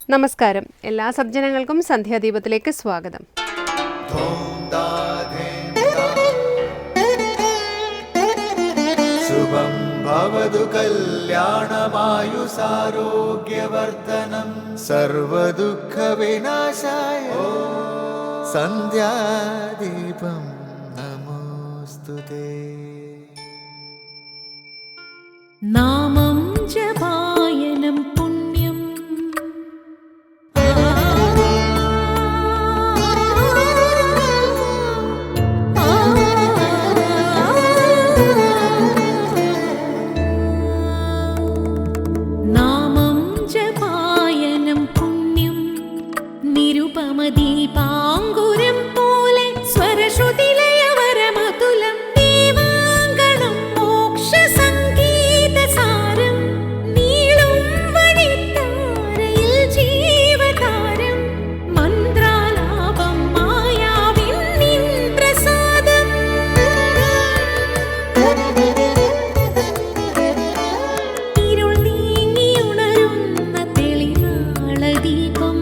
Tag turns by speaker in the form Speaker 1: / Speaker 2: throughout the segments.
Speaker 1: നമസ്കാരം. എല്ലാ സജ്ജനങ്ങൾക്കും സന്ധ്യാദീപത്തിലേക്ക് സ്വാഗതം.
Speaker 2: ശുഭം ഭവതു കല്യാണമായുസാരോഗ്യവർദ്ധനം സർവദുഃഖ വിനാശായ സന്ധ്യാദീപം നമോസ്തുതേ.
Speaker 3: നാമം ജപായനം പുണ്യം നാമം ജപായനം പുണ്യം നിരുപമദീപാങ്കുരം പോലെ സ്വരശ്രുതിലയവരമതുലം ദീവാങ്കണം മോക്ഷസംഗീതസാരം നീളും വഴിത്താരയിൽ ജീവതാരം മന്ത്രാലാപം മായാവിൻ നിൻ പ്രസാദം. ഇരുൾ നീങ്ങിയുണരുന്ന തെളിനാളദീപം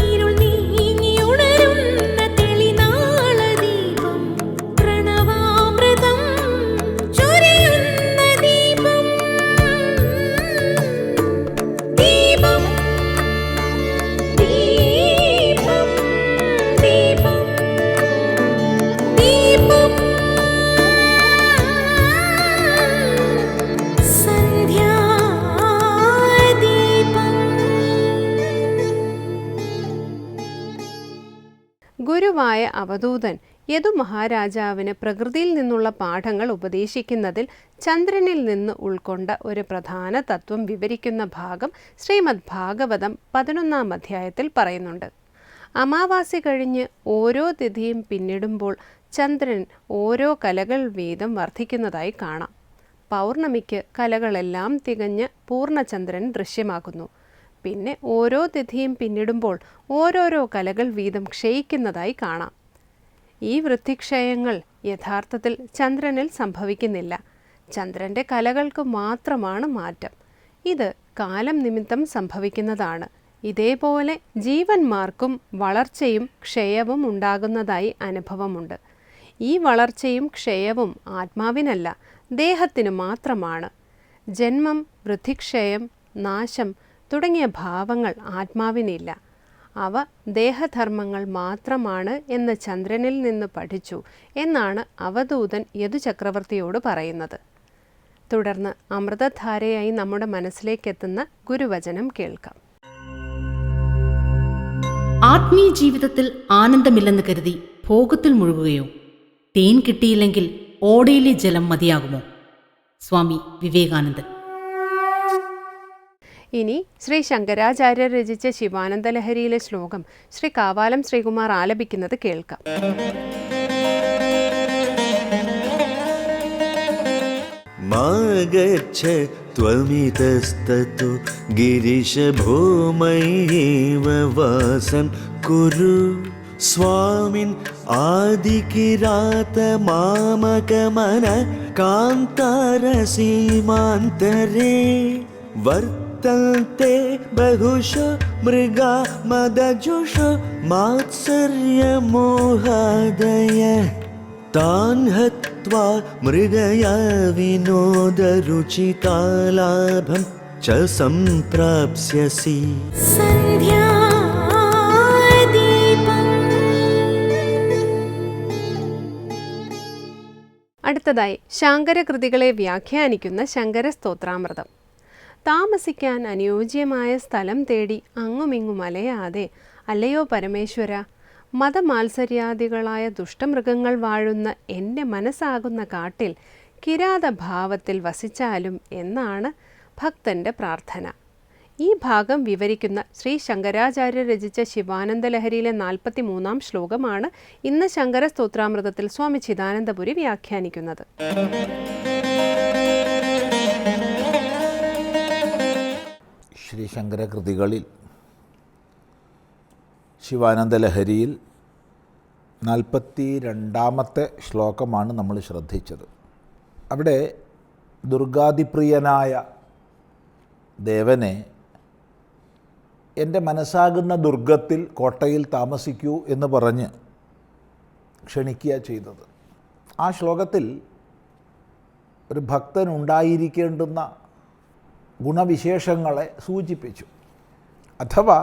Speaker 3: ഇരുൾ നീങ്ങിയുണരുന്ന തെളിനാളദീപം പ്രണവാമൃതം ചൊരിയുന്ന ദീപം ദീപം ദീപം ദീപം ദീപം
Speaker 1: ഗുരുവായ അവധൂതൻ യദു മഹാരാജാവിന് പ്രകൃതിയിൽ നിന്നുള്ള പാഠങ്ങൾ ഉപദേശിക്കുന്നതിൽ ചന്ദ്രനിൽ നിന്ന് ഉൾക്കൊണ്ട ഒരു പ്രധാന തത്വം വിവരിക്കുന്ന ഭാഗം ശ്രീമദ് ഭാഗവതം 11-ാം അധ്യായത്തിൽ പറയുന്നുണ്ട്. അമാവാസി കഴിഞ്ഞ് ഓരോ തിഥിയും പിന്നിടുമ്പോൾ ചന്ദ്രൻ ഓരോ കലകൾ വീതം വർദ്ധിക്കുന്നതായി കാണാം. പൗർണമിക്ക് കലകളെല്ലാം തികഞ്ഞ് പൂർണ്ണചന്ദ്രൻ ദൃശ്യമാകുന്നു. പിന്നെ ഓരോ തിഥിയും പിന്നിടുമ്പോൾ ഓരോരോ കലകൾ വീതം ക്ഷയിക്കുന്നതായി കാണാം. ഈ വൃത്തിക്ഷയങ്ങൾ യഥാർത്ഥത്തിൽ ചന്ദ്രനിൽ സംഭവിക്കുന്നില്ല. ചന്ദ്രൻ്റെ കലകൾക്ക് മാത്രമാണ് മാറ്റം. ഇത് കാലം നിമിത്തം സംഭവിക്കുന്നതാണ്. ഇതേപോലെ ജീവന്മാർക്കും വളർച്ചയും ക്ഷയവും ഉണ്ടാകുന്നതായി അനുഭവമുണ്ട്. ഈ വളർച്ചയും ക്ഷയവും ആത്മാവിനല്ല, ദേഹത്തിനു മാത്രമാണ്. ജന്മം, വൃദ്ധിക്ഷയം, നാശം തുടങ്ങിയ ഭാവങ്ങൾ ആത്മാവിനില്ല. അവ ദേഹധർമ്മങ്ങൾ മാത്രമാണ് എന്ന് ചന്ദ്രനിൽ നിന്ന് പഠിച്ചു എന്നാണ് അവധൂതൻ യദുചക്രവർത്തിയോട് പറയുന്നത്. തുടർന്ന് അമൃതധാരയായി നമ്മുടെ മനസ്സിലേക്കെത്തുന്ന ഗുരുവചനം കേൾക്കാം.
Speaker 4: ആത്മീയ ജീവിതത്തിൽ ആനന്ദമില്ലെന്ന് കരുതി ഭോഗത്തിൽ മുഴുകുകയോ? തേൻ കിട്ടിയില്ലെങ്കിൽ ഓടയിലെ ജലം മതിയാകുമോ? സ്വാമി വിവേകാനന്ദൻ.
Speaker 1: ഇനി ശ്രീ ശങ്കരാചാര്യർ രചിച്ച ശിവാനന്ദലഹരിയിലെ ശ്ലോകം ശ്രീ കാവാലം ശ്രീകുമാർ ആലപിക്കുന്നത് കേൾക്കാം.
Speaker 2: മാഗച്ഛ ത്വമിതസ്തതു ഗിരിശഭൂമൈവ വാസൻ കുരു സ്വാമിൻ ആദികിരാത മാമകമന കാന്താരസീമാന്തരേ വർത്തന്തെ ബഹുഷു മൃഗാ മദജുഷു മാത്സര്യമോഹാദയ താൻ ഹത്വാ മൃഗയാ വിനോദരുചിതാലാഭം ച സംപ്രാപ്സ്യസി.
Speaker 1: അടുത്തതായി ശാങ്കരകൃതികളെ വ്യാഖ്യാനിക്കുന്ന ശങ്കരസ്തോത്രാമൃതം. താമസിക്കാൻ അനുയോജ്യമായ സ്ഥലം തേടി അങ്ങുമിങ്ങും അലയാതെ, അല്ലയോ പരമേശ്വര, മതമാത്സര്യാദികളായ ദുഷ്ടമൃഗങ്ങൾ വാഴുന്ന എൻ്റെ മനസ്സാകുന്ന കാട്ടിൽ കിരാതഭാവത്തിൽ വസിച്ചാലും എന്നാണ് ഭക്തൻ്റെ പ്രാർത്ഥന. ഈ ഭാഗം വിവരിക്കുന്ന ശ്രീ ശങ്കരാചാര്യർ രചിച്ച ശിവാനന്ദലഹരിയിലെ 43-ാം ശ്ലോകമാണ് ഇന്ന് ശങ്കരസ്തോത്രാമൃതത്തിൽ സ്വാമി ചിദാനന്ദപുരി വ്യാഖ്യാനിക്കുന്നത്.
Speaker 5: ശ്രീ ശങ്കരകൃതികളിൽ ശിവാനന്ദലഹരിയിൽ 42-ാമത്തെ ശ്ലോകമാണ് നമ്മൾ ശ്രദ്ധിച്ചത്. അവിടെ ദുർഗാതിപ്രിയനായ ദേവനെ എൻ്റെ മനസ്സാകുന്ന ദുർഗത്തിൽ കോട്ടയിൽ താമസിക്കൂ എന്ന് പറഞ്ഞ് ക്ഷണിക്കുക ചെയ്തത്. ആ ശ്ലോകത്തിൽ ഒരു ഭക്തൻ ഉണ്ടായിരിക്കേണ്ടുന്ന ഗുണവിശേഷങ്ങളെ സൂചിപ്പിച്ചു. അഥവാ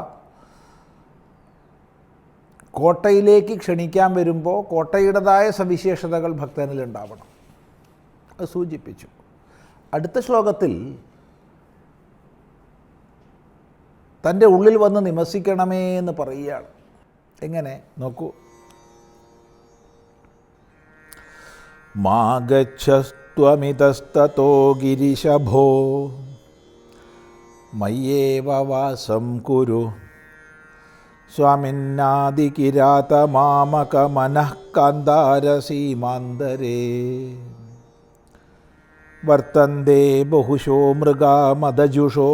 Speaker 5: കോട്ടയിലേക്ക് ക്ഷണിക്കാൻ വരുമ്പോൾ കോട്ടയുടേതായ സവിശേഷതകൾ ഭക്തനിൽ ഉണ്ടാവണം, അത് സൂചിപ്പിച്ചു. അടുത്ത ശ്ലോകത്തിൽ തൻ്റെ ഉള്ളിൽ വന്ന് നിവസിക്കണമേ എന്ന് പറയുകയാണ്. എങ്ങനെ നോക്കൂ. മാഗച്ഛസ്ത്വമിതസ്തതോ ഗിരിശഭോ മയ്യേവ വാസം കുരു സ്വാമിന്നാദികിരാതമാമകമനഃ കാന്താരസീമാന്തരേ വർത്തന്തേ ബഹുശോ മൃഗാ മദജുഷോ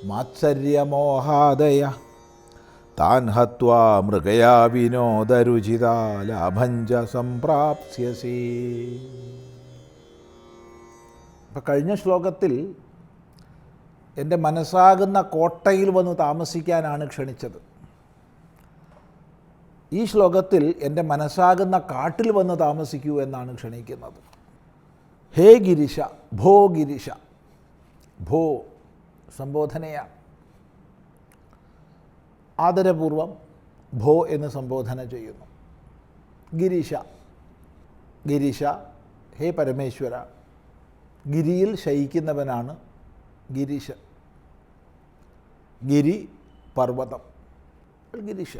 Speaker 5: മാത്സര്യമോഹാദയ താൻ ഹത്വാ മൃഗയാ വിനോദരുചിതാ ലാഭഞ്ച സംപ്രാപ്സ്യസി. ഇപ്പം കഴിഞ്ഞ ശ്ലോകത്തിൽ എൻ്റെ മനസ്സാകുന്ന കോട്ടയിൽ വന്ന് താമസിക്കാനാണ് ക്ഷണിച്ചത്. ഈ ശ്ലോകത്തിൽ എൻ്റെ മനസ്സാകുന്ന കാട്ടിൽ വന്ന് താമസിക്കൂ എന്നാണ് ക്ഷണിക്കുന്നത്. ഹേ ഗിരിശ, ഭോ ഗിരിശ. ഭോ സംബോധനയാണ്. ആദരപൂർവം ഭോ എന്ന് സംബോധന ചെയ്യുന്നു. ഗിരീശ, ഗിരീശ, ഹേ പരമേശ്വര. ഗിരിയിൽ ശയിക്കുന്നവനാണ് ഗിരീശ. ഗിരി പർവ്വതം, ഗിരീശ.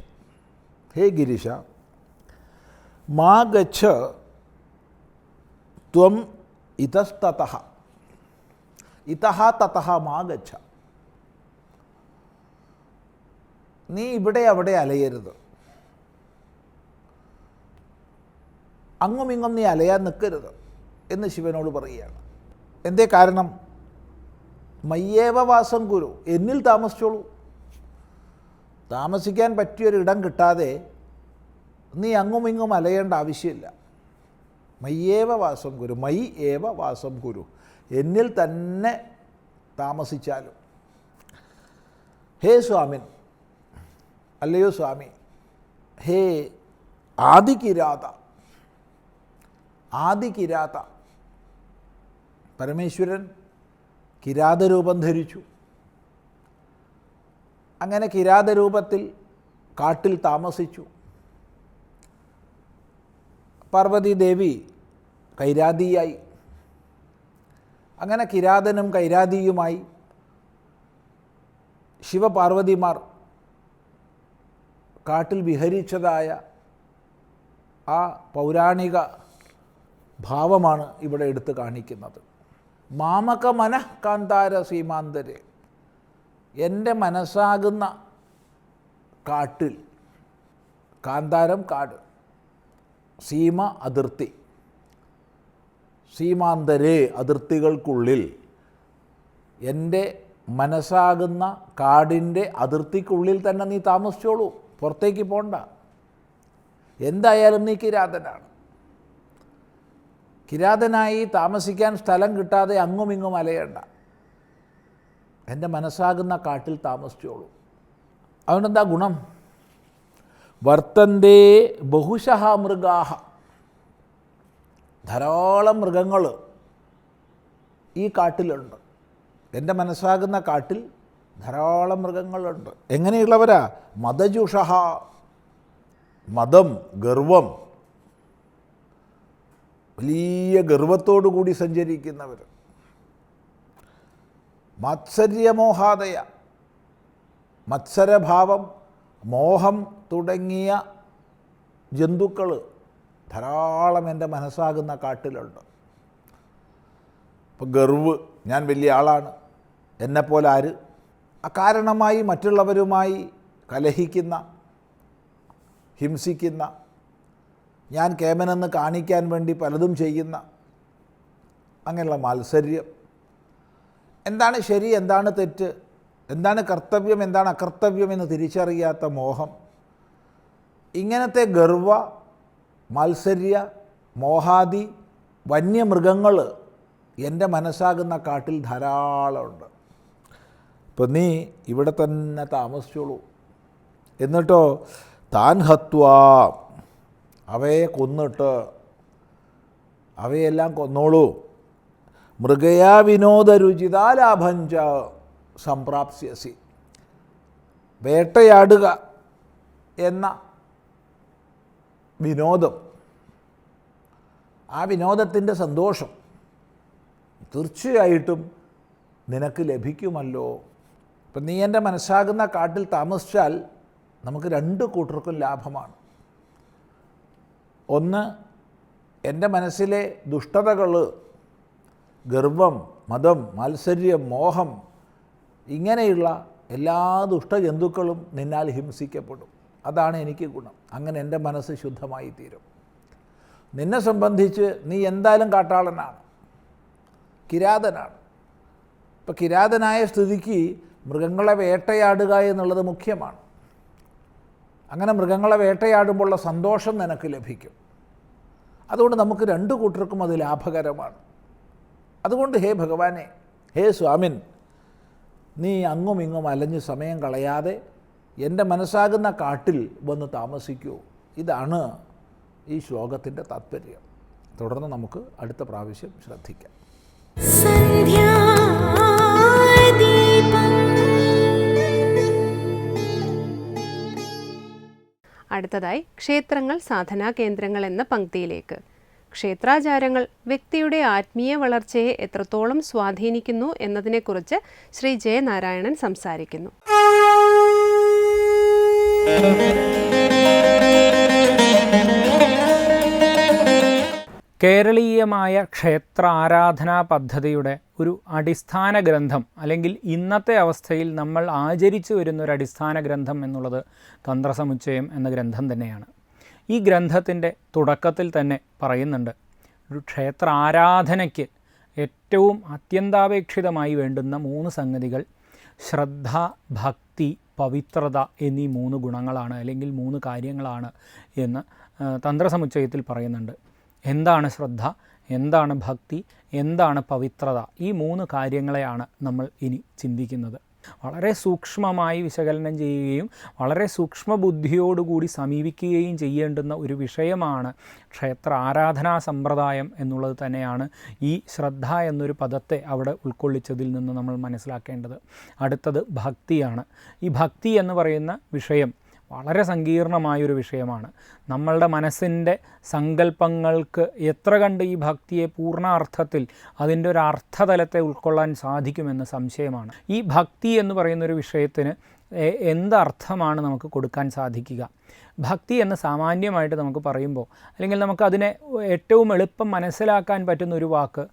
Speaker 5: ഹേ ഗിരീശ, മാ ഗച്ഛ ത്വം ഇതസ്തതഃ. ഇതഃ തതഃ മാ ഗച്ഛ. നീ ഇവിടെ അവിടെ അലയരുത്, അങ്ങുമിങ്ങും നീ അലയാൻ നിൽക്കരുത് എന്ന് ശിവനോട് പറയുകയാണ്. എന്തേ കാരണം? മയ്യേവ വാസം കുരു, എന്നിൽ താമസിച്ചോളൂ. താമസിക്കാൻ പറ്റിയൊരിടം കിട്ടാതെ നീ അങ്ങുമിങ്ങും അലയേണ്ട ആവശ്യമില്ല. മയ്യേവ വാസം കുരു, മൈ ഏവ വാസം കുരു, എന്നിൽ തന്നെ താമസിച്ചാലും. ഹേ സ്വാമിൻ, അല്ലയോ സ്വാമി. ഹേ ആദികിരാത, ആദികിരാത. പരമേശ്വരൻ കിരാതരൂപം ധരിച്ചു. അങ്ങനെ കിരാതരൂപത്തിൽ കാട്ടിൽ താമസിച്ചു. പാർവതീദേവി കൈരാതിയായി. അങ്ങനെ കിരാതനും കൈരാതിയുമായി ശിവപാർവതിമാർ കാട്ടിൽ വിഹരിച്ചതായ ആ പൗരാണിക ഭാവമാണ് ഇവിടെ എടുത്ത് കാണിക്കുന്നത്. മാമക മനഃ കാന്താര സീമാന്തരെ, എൻ്റെ മനസ്സാകുന്ന കാട്ടിൽ, കാന്താരം കാട്, സീമ അതിർത്തി, സീമാന്തരേ അതിർത്തികൾക്കുള്ളിൽ, എൻ്റെ മനസ്സാകുന്ന കാടിൻ്റെ അതിർത്തിക്കുള്ളിൽ തന്നെ നീ താമസിച്ചോളൂ, പുറത്തേക്ക് പോണ്ട. എന്തായാലും നീ കിരാതനാണ്. കിരാതനായി താമസിക്കാൻ സ്ഥലം കിട്ടാതെ അങ്ങുമിങ്ങും അലയണ്ട. എൻ്റെ മനസ്സാകുന്ന കാട്ടിൽ താമസിച്ചോളൂ. അതുകൊണ്ടെന്താ ഗുണം? വർത്തന്തേ ബഹുശഃ മൃഗാഹ, ധാരാളം മൃഗങ്ങൾ ഈ കാട്ടിലുണ്ട്. എൻ്റെ മനസ്സാകുന്ന കാട്ടിൽ ധാരാളം മൃഗങ്ങളുണ്ട്. എങ്ങനെയുള്ളവരാ? മദജുഷഃ, മദം, ഗർവം, വലിയ ഗർവത്തോടു കൂടി സഞ്ചരിക്കുന്നവർ. മാത്സര്യമോഹാദയ, മത്സരഭാവം, മോഹം തുടങ്ങിയ ജന്തുക്കൾ ധാരാളം എൻ്റെ മനസ്സാകുന്ന കാട്ടിലുണ്ട്. ഇപ്പോൾ ഗർവ്, ഞാൻ വലിയ ആളാണ്, എന്നെപ്പോലെ ആര്? അകാരണമായി മറ്റുള്ളവരുമായി കലഹിക്കുന്ന, ഹിംസിക്കുന്ന, ഞാൻ കേമനെന്ന് കാണിക്കാൻ വേണ്ടി പലതും ചെയ്യുന്ന അങ്ങനെയുള്ള മാത്സര്യം. എന്താണ് ശരി, എന്താണ് തെറ്റ്, എന്താണ് കർത്തവ്യം, എന്താണ് അകർത്തവ്യം എന്ന് തിരിച്ചറിയാത്ത മോഹം. ഇങ്ങനത്തെ ഗർവ, മാത്സര്യ, മോഹാദി വന്യമൃഗങ്ങൾ എൻ്റെ മനസ്സാകുന്ന കാട്ടിൽ ധാരാളമുണ്ട്. ഇപ്പം നീ ഇവിടെ തന്നെ താമസിച്ചോളൂ. എന്നിട്ടോ താൻ ഹത്വാ, അവയെ കൊന്നിട്ട്, അവയെല്ലാം കൊന്നോളൂ. മൃഗയാ വിനോദരുചിതാലാഭഞ്ച സംപ്രാപ്സ്യസി. വേട്ടയാടുക എന്ന വിനോദം, ആ വിനോദത്തിൻ്റെ സന്തോഷം തീർച്ചയായിട്ടും നിനക്ക് ലഭിക്കുമല്ലോ. ഇപ്പം നീ എൻ്റെ മനസ്സാകുന്ന കാട്ടിൽ താമസിച്ചാൽ നമുക്ക് രണ്ട് കൂട്ടർക്കും ലാഭമാണ്. ഒന്ന്, എൻ്റെ മനസ്സിലെ ദുഷ്ടതകൾ, ഗർവം, മതം, മാത്സര്യം, മോഹം, ഇങ്ങനെയുള്ള എല്ലാ ദുഷ്ടജന്തുക്കളും നിന്നാൽ ഹിംസിക്കപ്പെടും. അതാണ് എനിക്ക് ഗുണം. അങ്ങനെ എൻ്റെ മനസ്സ് ശുദ്ധമായി തീരും. നിന്നെ സംബന്ധിച്ച് നീ എന്തായാലും കാട്ടാളനാണ്, കിരാതനാണ്. ഇപ്പം കിരാതനായ സ്ഥിതിക്ക് മൃഗങ്ങളെ വേട്ടയാടുക എന്നുള്ളത് മുഖ്യമാണ്. അങ്ങനെ മൃഗങ്ങളെ വേട്ടയാടുമ്പോഴുള്ള സന്തോഷം നിനക്ക് ലഭിക്കും. അതുകൊണ്ട് നമുക്ക് രണ്ട് കൂട്ടർക്കും അത് ലാഭകരമാണ്. അതുകൊണ്ട് ഹേ ഭഗവാനെ, ഹേ സ്വാമിൻ, നീ അങ്ങും ഇങ്ങും അലഞ്ഞ് സമയം കളയാതെ എൻ്റെ മനസ്സാകുന്ന കാട്ടിൽ വന്ന് താമസിക്കൂ. ഇതാണ് ഈ ശ്ലോകത്തിൻ്റെ താത്പര്യം. തുടർന്ന് നമുക്ക് അടുത്ത പ്രാവശ്യം ശ്രദ്ധിക്കാം.
Speaker 1: അടുത്തതായി ക്ഷേത്രങ്ങൾ സാധനാ കേന്ദ്രങ്ങൾ എന്ന പങ്ക്തിയിലേക്ക്. ക്ഷേത്രാചാരങ്ങൾ വ്യക്തിയുടെ ആത്മീയ വളർച്ചയെ എത്രത്തോളം സ്വാധീനിക്കുന്നു എന്നതിനെക്കുറിച്ച് ശ്രീ ജയനാരായണൻ സംസാരിക്കുന്നു.
Speaker 6: കേരളീയമായ ക്ഷേത്ര ആരാധനാ പദ്ധതിയുടെ ഒരു അടിസ്ഥാന ഗ്രന്ഥം, അല്ലെങ്കിൽ ഇന്നത്തെ അവസ്ഥയിൽ നമ്മൾ ആചരിച്ചു വരുന്ന ഒരു അടിസ്ഥാന ഗ്രന്ഥം എന്നുള്ളത് തന്ത്രസമുച്ചയം എന്ന ഗ്രന്ഥം തന്നെയാണ്. ഈ ഗ്രന്ഥത്തിൻ്റെ തുടക്കത്തിൽ തന്നെ പറയുന്നുണ്ട്, ഒരു ക്ഷേത്ര ആരാധനയ്ക്ക് ഏറ്റവും അത്യന്താപേക്ഷിതമായി വേണ്ടുന്ന 3 സംഗതികൾ ശ്രദ്ധ, ഭക്തി, പവിത്രത എന്നീ 3 ഗുണങ്ങളാണ്, അല്ലെങ്കിൽ 3 കാര്യങ്ങളാണ് എന്ന് തന്ത്രസമുച്ചയത്തിൽ പറയുന്നുണ്ട്. എന്താണ് ശ്രദ്ധ, എന്താണ് ഭക്തി, എന്താണ് പവിത്രത? ഈ 3 കാര്യങ്ങളെയാണ് നമ്മൾ ഇനി ചിന്തിക്കുന്നത്. വളരെ സൂക്ഷ്മമായി വിശകലനം ചെയ്യുകയും വളരെ സൂക്ഷ്മബുദ്ധിയോടുകൂടി സമീപിക്കുകയും ചെയ്യേണ്ടുന്ന ഒരു വിഷയമാണ് ക്ഷേത്ര ആരാധനാ സമ്പ്രദായം എന്നുള്ളത് തന്നെയാണ് ഈ ശ്രദ്ധ എന്നൊരു പദത്തെ അവിടെ ഉൾക്കൊള്ളിച്ചതിൽ നിന്ന് നമ്മൾ മനസ്സിലാക്കേണ്ടത്. അടുത്തത് ഭക്തിയാണ്. ഈ ഭക്തി എന്ന് പറയുന്ന വിഷയം വളരെ സങ്കീർണമായൊരു വിഷയമാണ്. നമ്മളുടെ മനസ്സിൻ്റെ സങ്കല്പങ്ങൾക്ക് എത്ര കണ്ട് ഈ ഭക്തിയെ പൂർണ്ണ അർത്ഥത്തിൽ അതിൻ്റെ ഒരു അർത്ഥതലത്തെ ഉൾക്കൊള്ളാൻ സാധിക്കുമെന്ന് സംശയമാണ്. ഈ ഭക്തി എന്ന് പറയുന്നൊരു വിഷയത്തിന് എന്തർത്ഥമാണ് നമുക്ക് കൊടുക്കാൻ സാധിക്കുക? ഭക്തി എന്ന് സാമാന്യമായിട്ട് നമുക്ക് പറയുമ്പോൾ, അല്ലെങ്കിൽ നമുക്കതിനെ ഏറ്റവും എളുപ്പം മനസ്സിലാക്കാൻ പറ്റുന്ന ഒരു വാക്ക്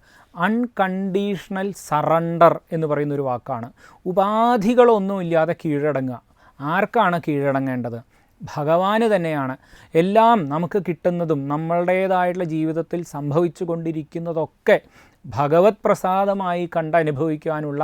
Speaker 6: അൺകണ്ടീഷണൽ സറണ്ടർ എന്ന് പറയുന്നൊരു വാക്കാണ്. ഉപാധികളൊന്നുമില്ലാതെ കീഴടങ്ങുക. ആർക്കാണ് കീഴടങ്ങേണ്ടത്? ഭഗവാന് തന്നെയാണ്. എല്ലാം നമുക്ക് കിട്ടുന്നതും നമ്മളുടേതായിട്ടുള്ള ജീവിതത്തിൽ സംഭവിച്ചു കൊണ്ടിരിക്കുന്നതൊക്കെ ഭഗവത് പ്രസാദമായി കണ്ടനുഭവിക്കാനുള്ള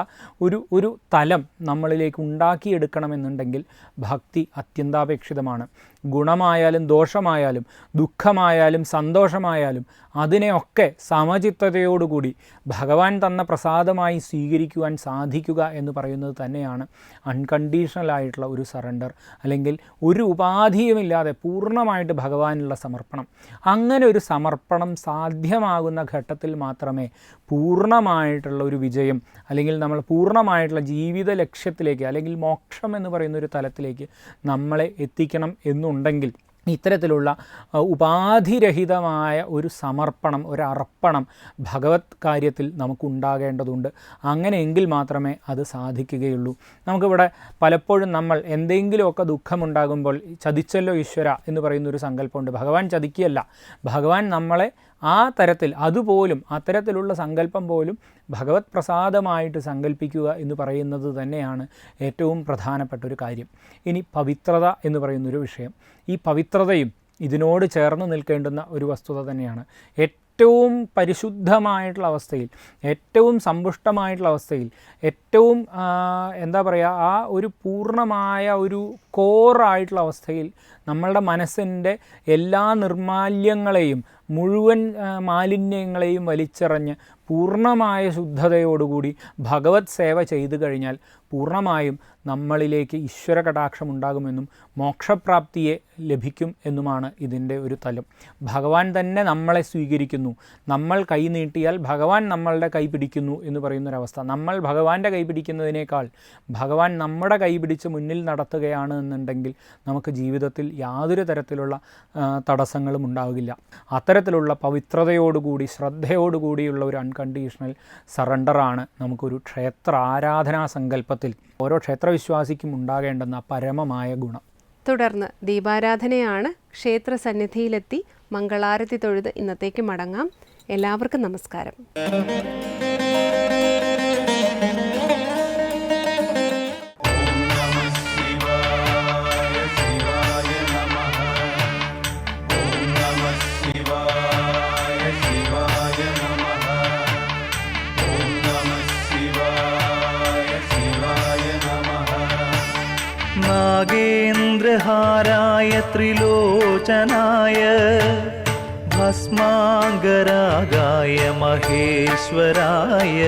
Speaker 6: ഒരു തലം നമ്മളിലേക്ക് ഉണ്ടാക്കിയെടുക്കണമെന്നുണ്ടെങ്കിൽ ഭക്തി അത്യന്താപേക്ഷിതമാണ്. ഗുണമായാലും ദോഷമായാലും ദുഃഖമായാലും സന്തോഷമായാലും അതിനെയൊക്കെ സമചിത്തതയോടുകൂടി ഭഗവാൻ തന്ന പ്രസാദമായി സ്വീകരിക്കുവാൻ സാധിക്കുക എന്ന് പറയുന്നത് തന്നെയാണ് അൺകണ്ടീഷണലായിട്ടുള്ള ഒരു സറണ്ടർ, അല്ലെങ്കിൽ ഒരു ഉപാധിയുമില്ലാതെ പൂർണ്ണമായിട്ട് ഭഗവാനുള്ള സമർപ്പണം. അങ്ങനെ ഒരു സമർപ്പണം സാധ്യമാകുന്ന ഘട്ടത്തിൽ മാത്രമേ പൂർണ്ണമായിട്ടുള്ള ഒരു വിജയം, അല്ലെങ്കിൽ നമ്മൾ പൂർണ്ണമായിട്ടുള്ള ജീവിത ലക്ഷ്യത്തിലേക്ക്, അല്ലെങ്കിൽ മോക്ഷം എന്ന് പറയുന്ന ഒരു തലത്തിലേക്ക് നമ്മളെ എത്തിക്കണം എന്നുണ്ടെങ്കിൽ ഇത്തരത്തിലുള്ള ഉപാധിരഹിതമായ ഒരു സമർപ്പണം, ഒരു അർപ്പണം ഭഗവത് കാര്യത്തിൽ നമുക്കുണ്ടാകേണ്ടതുണ്ട്. അങ്ങനെയെങ്കിൽ മാത്രമേ അത് സാധിക്കുകയുള്ളൂ. നമുക്കിവിടെ പലപ്പോഴും നമ്മൾ എന്തെങ്കിലുമൊക്കെ ദുഃഖമുണ്ടാകുമ്പോൾ ചതിച്ചല്ലോ ഈശ്വര എന്ന് പറയുന്നൊരു സങ്കല്പമുണ്ട്. ഭഗവാൻ ചതിക്കുകയല്ല, ഭഗവാൻ നമ്മളെ ആ തരത്തിൽ അതുപോലും അത്തരത്തിലുള്ള സങ്കല്പം പോലും ഭഗവത് പ്രസാദമായിട്ട് സങ്കല്പിക്കുക എന്ന് പറയുന്നത് തന്നെയാണ് ഏറ്റവും പ്രധാനപ്പെട്ട ഒരു കാര്യം. ഇനി പവിത്രത എന്ന് പറയുന്നൊരു വിഷയം, ഈ പവിത്രതയും ഇതിനോട് ചേർന്ന് നിൽക്കേണ്ടുന്ന ഒരു വസ്തുത തന്നെയാണ്. ഏറ്റവും പരിശുദ്ധമായിട്ടുള്ള അവസ്ഥയിൽ, ഏറ്റവും സമ്പുഷ്ടമായിട്ടുള്ള അവസ്ഥയിൽ, ഏറ്റവും എന്താ പറയുക, ആ ഒരു പൂർണ്ണമായ ഒരു കോറായിട്ടുള്ള അവസ്ഥയിൽ നമ്മളുടെ മനസ്സിൻ്റെ എല്ലാ നിർമാല്യങ്ങളെയും മുഴുവൻ മാലിന്യങ്ങളെയും വലിച്ചെറിഞ്ഞ് പൂർണ്ണമായ ശുദ്ധതയോടുകൂടി ഭഗവത് സേവ ചെയ്തു കഴിഞ്ഞാൽ പൂർണ്ണമായും നമ്മളിലേക്ക് ഈശ്വര കടാക്ഷം ഉണ്ടാകുമെന്നും മോക്ഷപ്രാപ്തിയെ ലഭിക്കും എന്നുമാണ് ഇതിൻ്റെ ഒരു തലം. ഭഗവാൻ തന്നെ നമ്മളെ സ്വീകരിക്കുന്നു. നമ്മൾ കൈ നീട്ടിയാൽ ഭഗവാൻ നമ്മളുടെ കൈ പിടിക്കുന്നു എന്ന് പറയുന്നൊരവസ്ഥ. നമ്മൾ ഭഗവാന്റെ കൈ പിടിക്കുന്നതിനേക്കാൾ ഭഗവാൻ നമ്മുടെ കൈ പിടിച്ച് മുന്നിൽ നടത്തുകയാണ് എന്നുണ്ടെങ്കിൽ നമുക്ക് ജീവിതത്തിൽ യാതൊരു തരത്തിലുള്ള തടസ്സങ്ങളും ഉണ്ടാകില്ല. അത്തരത്തിലുള്ള പവിത്രതയോടുകൂടി ശ്രദ്ധയോടുകൂടിയുള്ള ഒരു അൺകണ്ടീഷണൽ സറണ്ടറാണ് നമുക്കൊരു ക്ഷേത്ര ആരാധനാ സങ്കല്പത്തിൽ ഓരോ ക്ഷേത്രവിശ്വാസിക്കും ഉണ്ടാകേണ്ടുന്ന പരമമായ ഗുണം.
Speaker 1: തുടർന്ന് ദീപാരാധനയാണ്. ക്ഷേത്ര സന്നിധിയിലെത്തി മംഗളാരതി തൊഴുത് ഇന്നത്തേക്ക് മടങ്ങാം. എല്ലാവർക്കും നമസ്കാരം.
Speaker 2: നാഗേന്ദ്രഹാരായ ത്രിലോചനായ ഭസ്മാംഗരാഗായ മഹേശ്വരായ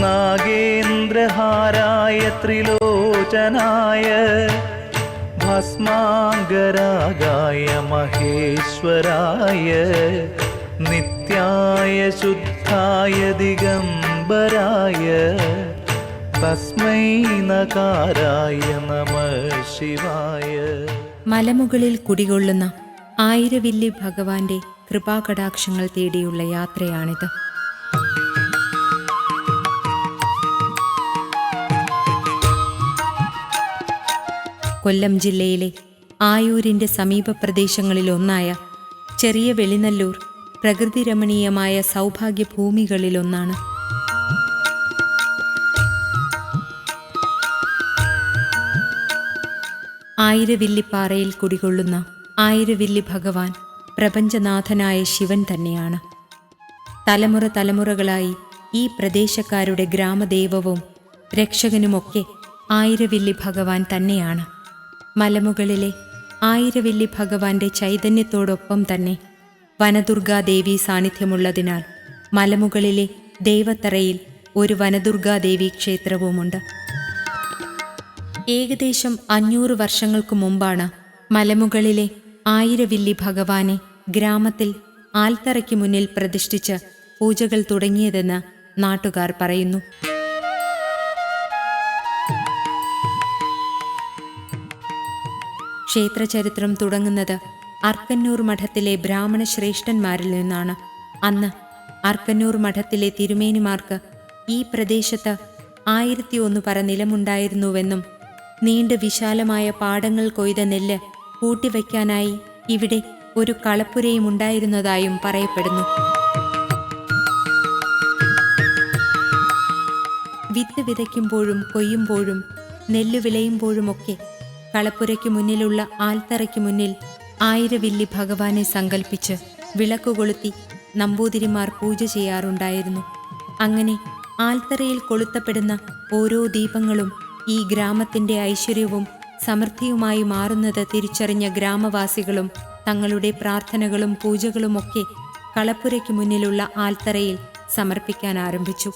Speaker 2: നാഗേന്ദ്രഹാരായ ത്രിലോചനായ ഭസ്മാംഗരാഗായ മഹേശ്വരായ നിത്യായ ശുദ്ധായ ദിഗംബരായ തസ്മൈ നകാരായ നമഃ ശിവായ.
Speaker 3: മലമുകളിൽ കുടികൊള്ളുന്ന ആയിരവില്ലി ഭഗവാന്റെ കൃപാകടാക്ഷങ്ങൾ തേടിയുള്ള യാത്രയാണിത്. കൊല്ലം ജില്ലയിലെ ആയൂരിൻ്റെ സമീപ പ്രദേശങ്ങളിലൊന്നായ ചെറിയ വെളിനല്ലൂർ പ്രകൃതിരമണീയമായ സൗഭാഗ്യഭൂമികളിലൊന്നാണ്. ആയിരവില്ലിപ്പാറയിൽ കുടികൊള്ളുന്ന ആയിരവില്ലി ഭഗവാൻ പ്രപഞ്ചനാഥനായ ശിവൻ തന്നെയാണ്. തലമുറ തലമുറകളായി ഈ പ്രദേശക്കാരുടെ ഗ്രാമദൈവവും രക്ഷകനുമൊക്കെ ആയിരവില്ലി ഭഗവാൻ തന്നെയാണ്. മലമുകളിലെ ആയിരവില്ലി ഭഗവാന്റെ ചൈതന്യത്തോടൊപ്പം തന്നെ വനദുർഗാദേവി സാന്നിധ്യമുള്ളതിനാൽ മലമുകളിലെ ദേവത്തറയിൽ ഒരു വനദുർഗാദേവി ക്ഷേത്രവുമുണ്ട്. ഏകദേശം 500 വർഷങ്ങൾക്കു മുമ്പാണ് മലമുകളിലെ ആയിരവില്ലി ഭഗവാനെ ഗ്രാമത്തിൽ ആൽത്തറയ്ക്ക് മുന്നിൽ പ്രതിഷ്ഠിച്ച് പൂജകൾ തുടങ്ങിയതെന്ന് നാട്ടുകാർ പറയുന്നു. ക്ഷേത്രചരിത്രം തുടങ്ങുന്നത് അർക്കന്നൂർ മഠത്തിലെ ബ്രാഹ്മണ ശ്രേഷ്ഠന്മാരിൽ നിന്നാണ്. അന്ന് അർക്കന്നൂർ മഠത്തിലെ തിരുമേനിമാർക്ക് ഈ പ്രദേശത്ത് 1001 പറ നിലമുണ്ടായിരുന്നുവെന്നും നീണ്ട വിശാലമായ പാടങ്ങൾ കൊയ്ത നെല്ല് കൂട്ടിവയ്ക്കാനായി ഇവിടെ ഒരു കളപ്പുരയും ഉണ്ടായിരുന്നതായും പറയപ്പെടുന്നു. വിത്ത് വിതയ്ക്കുമ്പോഴും കൊയ്യുമ്പോഴും നെല്ല് വിളയുമ്പോഴുമൊക്കെ കളപ്പുരയ്ക്ക് മുന്നിലുള്ള ആൽത്തറയ്ക്ക് മുന്നിൽ ആയിരവില്ലി ഭഗവാനെ സങ്കൽപ്പിച്ച് വിളക്കുകൊളുത്തി നമ്പൂതിരിമാർ പൂജ ചെയ്യാറുണ്ടായിരുന്നു. അങ്ങനെ ആൽത്തറയിൽ കൊളുത്തപ്പെടുന്ന ഓരോ ദീപങ്ങളും ഈ ഗ്രാമത്തിൻ്റെ ഐശ്വര്യവും സമൃദ്ധിയുമായി മാറുന്നത് തിരിച്ചറിഞ്ഞ ഗ്രാമവാസികളും തങ്ങളുടെ പ്രാർത്ഥനകളും പൂജകളുമൊക്കെ കളപ്പുരയ്ക്ക് മുന്നിലുള്ള ആൽത്തറയിൽ സമർപ്പിക്കാൻ ആരംഭിച്ചു.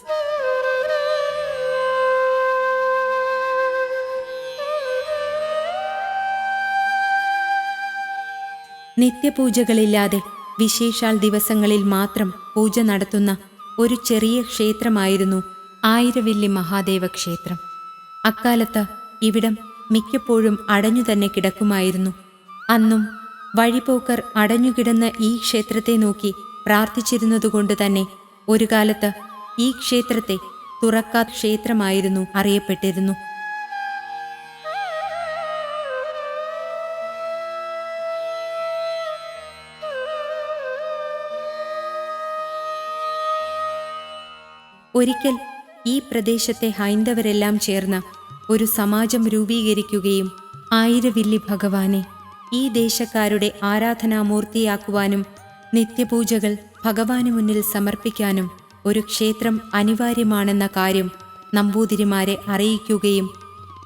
Speaker 3: നിത്യപൂജകളില്ലാതെ വിശേഷാൽ ദിവസങ്ങളിൽ മാത്രം പൂജ നടത്തുന്ന ഒരു ചെറിയ ക്ഷേത്രമായിരുന്നു ആയിരവില്ലി മഹാദേവ ക്ഷേത്രം. അക്കാലത്ത് ഇവിടം മിക്കപ്പോഴും അടഞ്ഞു തന്നെ കിടക്കുമായിരുന്നു. അന്നും വഴിപോക്കർ അടഞ്ഞുകിടന്ന ഈ ക്ഷേത്രത്തെ നോക്കി പ്രാർത്ഥിച്ചിരുന്നതുകൊണ്ട് തന്നെ ഒരു കാലത്ത് ഈ ക്ഷേത്രത്തെ തുറക്കാത്ത ക്ഷേത്രമായിരുന്നു അറിയപ്പെട്ടിരുന്നു. ഒരിക്കൽ ഈ പ്രദേശത്തെ ഹൈന്ദവരെല്ലാം ചേർന്ന് ഒരു സമാജം രൂപീകരിക്കുകയും ആയിരവില്ലി ഭഗവാനെ ഈ ദേശക്കാരുടെ ആരാധനാമൂർത്തിയാക്കുവാനും നിത്യപൂജകൾ ഭഗവാന് മുന്നിൽ സമർപ്പിക്കാനും ഒരു ക്ഷേത്രം അനിവാര്യമാണെന്ന കാര്യം നമ്പൂതിരിമാരെ അറിയിക്കുകയും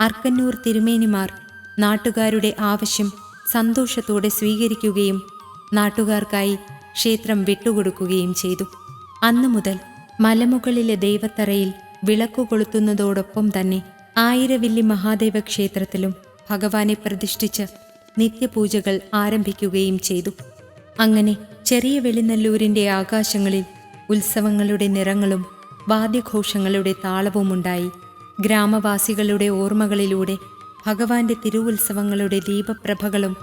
Speaker 3: അർക്കന്നൂർ തിരുമേനിമാർ നാട്ടുകാരുടെ ആവശ്യം സന്തോഷത്തോടെ സ്വീകരിക്കുകയും നാട്ടുകാർക്കായി ക്ഷേത്രം വിട്ടുകൊടുക്കുകയും ചെയ്തു. അന്നു മുതൽ മലമുകളിലെ ദൈവത്തറയിൽ വിളക്കു കൊളുത്തുന്നതോടൊപ്പം തന്നെ ആയിരവില്ലി മഹാദേവ ക്ഷേത്രത്തിലും ഭഗവാനെ പ്രതിഷ്ഠിച്ച് നിത്യപൂജകൾ ആരംഭിക്കുകയും ചെയ്തു. അങ്ങനെ ചെറിയ വെളിനല്ലൂരിൻ്റെ ആകാശങ്ങളിൽ ഉത്സവങ്ങളുടെ നിറങ്ങളും വാദ്യഘോഷങ്ങളുടെ താളവുമുണ്ടായി. ഗ്രാമവാസികളുടെ ഓർമ്മകളിലൂടെ ഭഗവാന്റെ തിരുവുത്സവങ്ങളുടെ ദീപപ്രഭകളും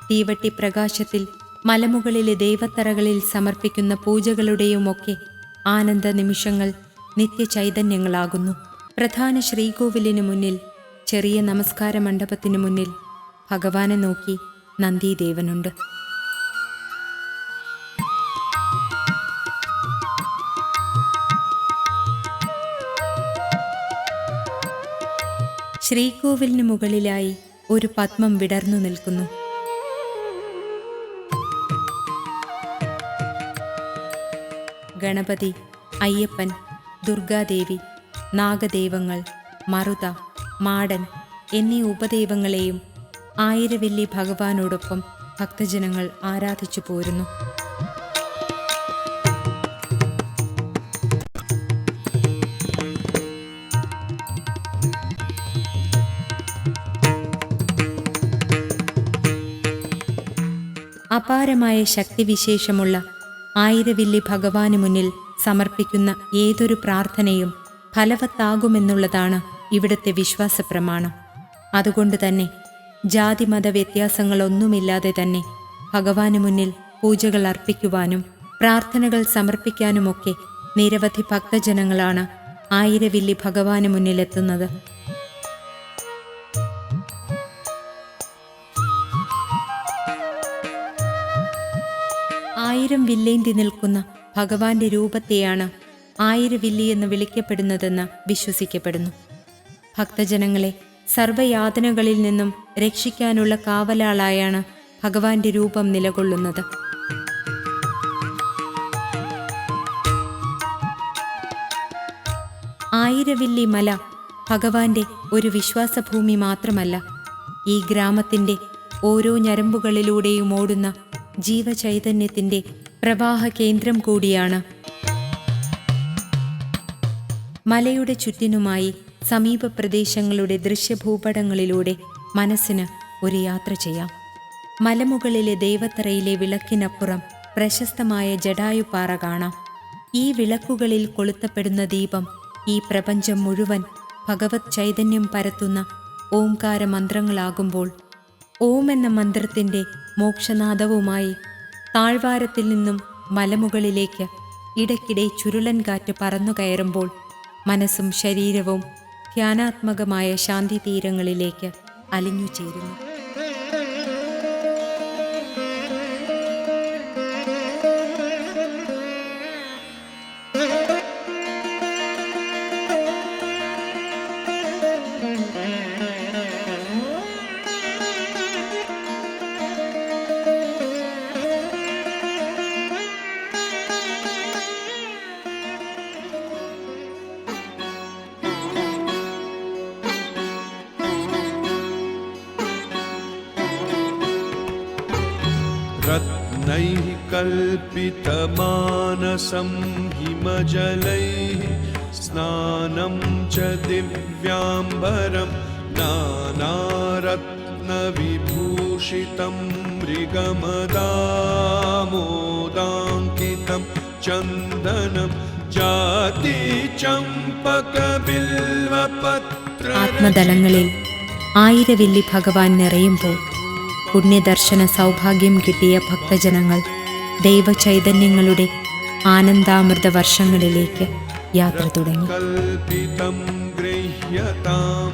Speaker 3: തീവട്ടി പ്രകാശത്തിൽ മലമുകളിലെ ദൈവത്തറകളിൽ സമർപ്പിക്കുന്ന പൂജകളുടെയുമൊക്കെ ആനന്ദ നിമിഷങ്ങൾ നിത്യചൈതന്യങ്ങളാകുന്നു. പ്രധാന ശ്രീകോവിലിനു മുന്നിൽ, ചെറിയ നമസ്കാര മണ്ഡപത്തിനു മുന്നിൽ ഭഗവാനെ നോക്കി നന്ദീദേവനുണ്ട്. ശ്രീകോവിലിന് മുകളിലായി ഒരു പത്മം വിടർന്നു നിൽക്കുന്നു. ഗണപതി, അയ്യപ്പൻ, ദുർഗാദേവി, നാഗദൈവങ്ങൾ, മറുത, മാടൻ എന്നീ ഉപദൈവങ്ങളെയും ആയിരവില്ലി ഭഗവാനോടൊപ്പം ഭക്തജനങ്ങൾ ആരാധിച്ചു പോരുന്നു. അപാരമായ ശക്തിവിശേഷമുള്ള ആയിരവില്ലി ഭഗവാന് മുന്നിൽ സമർപ്പിക്കുന്ന ഏതൊരു പ്രാർത്ഥനയും ഫലവത്താകുമെന്നുള്ളതാണ് ഇവിടുത്തെ വിശ്വാസപ്രമാണം. അതുകൊണ്ട് തന്നെ ജാതിമത വ്യത്യാസങ്ങളൊന്നുമില്ലാതെ തന്നെ ഭഗവാന് മുന്നിൽ പൂജകൾ അർപ്പിക്കുവാനും പ്രാർത്ഥനകൾ സമർപ്പിക്കാനുമൊക്കെ നിരവധി ഭക്തജനങ്ങളാണ് ആയിരവില്ലി ഭഗവാന് മുന്നിലെത്തുന്നത്. ആയിരം വില്ലേന്തി നിൽക്കുന്ന ഭഗവാന്റെ രൂപത്തെയാണ് ആയിരവില്ലി എന്ന് വിളിക്കപ്പെടുന്നതെന്ന് വിശ്വസിക്കപ്പെടുന്നു. ഭക്തജനങ്ങളെ സർവയാതനകളിൽ നിന്നും രക്ഷിക്കാനുള്ള കാവലാളായാണ് ഭഗവാന്റെ രൂപം നിലകൊള്ളുന്നത്. ആയിരവില്ലി മല ഭഗവാന്റെ ഒരു വിശ്വാസഭൂമി മാത്രമല്ല, ഈ ഗ്രാമത്തിൻ്റെ ഓരോ ഞരമ്പുകളിലൂടെയും ഓടുന്ന ജീവചൈതന്യത്തിൻ്റെ പ്രവാഹ കേന്ദ്രം കൂടിയാണ്. മലയുടെ ചുറ്റിനുമായി സമീപ പ്രദേശങ്ങളുടെ ദൃശ്യഭൂപടങ്ങളിലൂടെ മനസ്സിന് ഒരു യാത്ര ചെയ്യാം. മലമുകളിലെ ദൈവത്തറയിലെ വിളക്കിനപ്പുറം പ്രശസ്തമായ ജടായുപ്പാറ കാണാം. ഈ വിളക്കുകളിൽ കൊളുത്തപ്പെടുന്ന ദീപം ഈ പ്രപഞ്ചം മുഴുവൻ ഭഗവത് ചൈതന്യം പരത്തുന്ന ഓംകാര മന്ത്രങ്ങളാകുമ്പോൾ, ഓം എന്ന മന്ത്രത്തിൻ്റെ മോക്ഷനാദവുമായി താഴ്വാരത്തിൽ നിന്നും മലമുകളിലേക്ക് ഇടയ്ക്കിടെ ചുരുളൻ കാറ്റ് പറന്നു കയറുമ്പോൾ മനസ്സും ശരീരവും ധ്യാനാത്മകമായ ശാന്തി തീരങ്ങളിലേക്ക് അലിഞ്ഞു ചേരുന്നു.
Speaker 7: रत्नैः कल्पितमानसं हिमजलैः स्नानं च दिव्याम्बरं नानारत्नविभूषितं मृगमदामोदाङ्कितं चन्दनं जातिचम्पकबिल्वपत्र.
Speaker 3: ആത്മതലങ്ങളിൽ ആയിരവില്ലി ഭഗവാൻ നിറയുമ്പോൾ പുണ്യദർശന സൗഭാഗ്യം കിട്ടിയ ഭക്തജനങ്ങൾ ദൈവചൈതന്യങ്ങളുടെ ആനന്ദാമൃത വർഷങ്ങളിലേക്ക് യാത്ര തുടങ്ങി.
Speaker 7: കൽപിതം ഗൃഹ്യതാം